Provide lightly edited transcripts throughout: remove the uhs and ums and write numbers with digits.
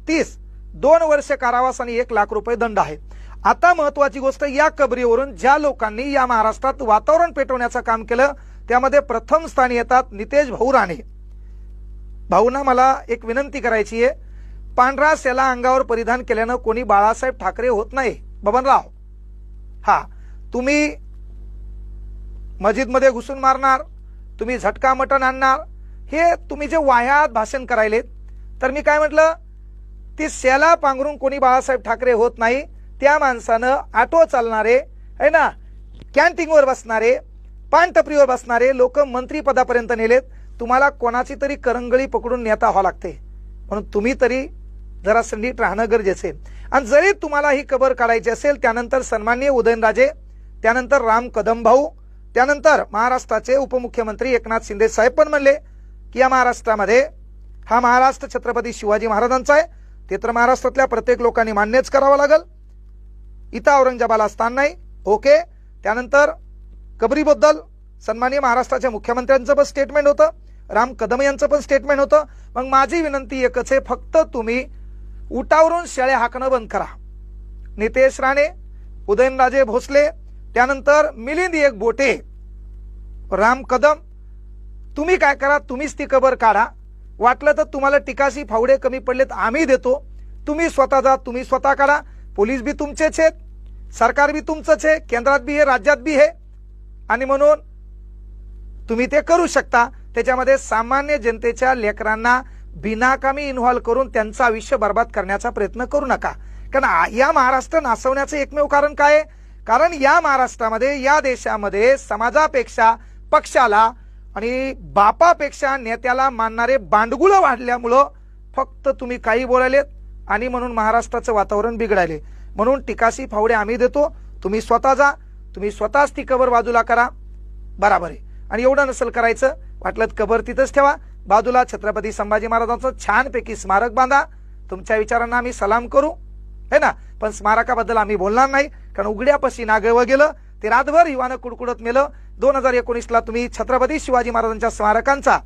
30 2 वर्ष कारावास आणि 1 लाख रुपये दंड आहे। आता महत्वाची गोष्ट, या कबरीवरून ज्या लोकांनी या महाराष्ट्रात वातावरण पेटवण्याचं काम केलं त्यामध्ये प्रथम स्थानी येतात नितेश भाऊ राणे। भाऊंना मला एक विनंती करायची आहे, पांढरा सेला अंगावर परिधान केल्यानं कोणी बाळासाहेब ठाकरे होत नाही बबनराव। हा, तुम्ही मस्जिदमध्ये घुसून मारणार, तुम्ही झटका मटण आणणार, हे तुम्ही जे वाह्यात भाषण करायलेत, तर मी काय म्हटलं, ती सेला पांघरून कोणी बाळासाहेब ठाकरे होत नाही। त्या माणसानं ऑटो चालणारे है ना, कॅन्टीनवर बसणारे, पान टपरीवर बसणारे लोक मंत्रीपदापर्यंत नेलेत। तुम्हाला कोणाची तरी करंगळी पकडून नेता व्हावं लागते, म्हणून तुम्ही तरी जरा नीट राहणं गरजेचे। आणि जरी तुम्हाला ही कबर काढायची असेल, त्यानंतर सन्माननीय उदयनराजे, त्यानंतर राम कदम भाऊ, त्यानंतर महाराष्ट्राचे उपमुख्यमंत्री एकनाथ शिंदे साहेब पण म्हणले की या महाराष्ट्रामध्ये हा महाराष्ट्र छत्रपती शिवाजी महाराजांचा आहे, ते तर महाराष्ट्रातल्या प्रत्येक लोकांनी मान्यच करावं लागल। इथं औरंगजेबाला स्थान नाही, ओके। त्यानंतर कबरीबद्दल सन्माननीय महाराष्ट्राच्या मुख्यमंत्र्यांचं पण स्टेटमेंट होतं, राम कदम यांचं पण स्टेटमेंट होतं। मग माझी विनंती एकच आहे, फक्त तुम्ही उठावरून शेळ्या हाकणं बंद करा। नितेश राणे, उदयनराजे भोसले, त्यानंतर मिलिंद एक बोटे, राम कदम, तुम्ही काय करा, तुम्हीच ती कबर काढा। वाटलं तर तुम्हाला टिकाशी फावडे कमी पडलेत आम्ही देतो, तुम्ही स्वतः जा, तुम्ही स्वतः काढा। पोलीस बी तुमचेच आहेत, सरकार बी तुमचंच आहे, केंद्रात बी आहे, राज्यात बी आहे, आणि म्हणून तुम्ही ते करू शकता। त्याच्यामध्ये सामान्य जनतेच्या लेकरांना बिनाकामी इन्व्हॉल्व करून त्यांचं आयुष्य बर्बाद करण्याचा प्रयत्न करू नका। कारण या महाराष्ट्र नासवण्याचं एकमेव कारण काय आहे? कारण या महाराष्ट्रामध्ये, या देशामध्ये समाजापेक्षा पक्षाला आणि बापापेक्षा नेत्याला मानणारे बांडगुळ वाढल्यामुळं फक्त तुम्ही काही बोलायलेत आणि म्हणून महाराष्ट्राचं वातावरण बिघडायले। म्हणून टिकाशी फावडे आम्ही देतो, तुम्ही स्वतः जा, तुम्ही स्वतःच ती कबर बाजूला करा, बराबर आहे। आणि एवढं नसेल करायचं, वाटलं कबर तिथंच ठेवा, बाजूला छत्रपती संभाजी महाराजांचं छानपैकी स्मारक बांधा। तुमच्या विचारांना आम्ही सलाम करू है ना, पण स्मारकाबद्दल आम्ही बोलणार नाही, कारण उघड्यापाशी नागव गेलं ते रातभर हिवानं कुडकुडत मेलं। 2019ला तुम्ही छत्रपती शिवाजी महाराजांच्या स्मारकांचा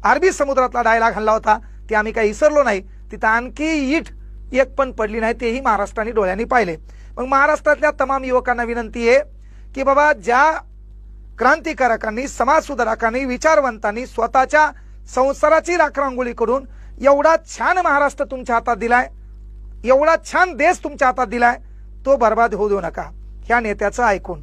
अरबी समुद्रातला डायलॉग आणला होता, ते आम्ही काही विसरलो नाही। तिथं आणखी ईट एक पण पडली नाही, तेही महाराष्ट्राने डोळ्यांनी पाहिले। मग महाराष्ट्रातल्या तमाम युवकांना विनंती आहे की बाबा, ज्या क्रांतिकारकांनी, समाजसुधारकांनी, विचारवंतांनी स्वतःच्या संसाराची राखरांगोळी करून एवढा छान महाराष्ट्र तुमच्या हातात दिलाय, एवढा छान देश तुमच्या हातात दिलाय, तो बर्बाद होऊ देऊ नका। ह्या नेत्याचं ऐकून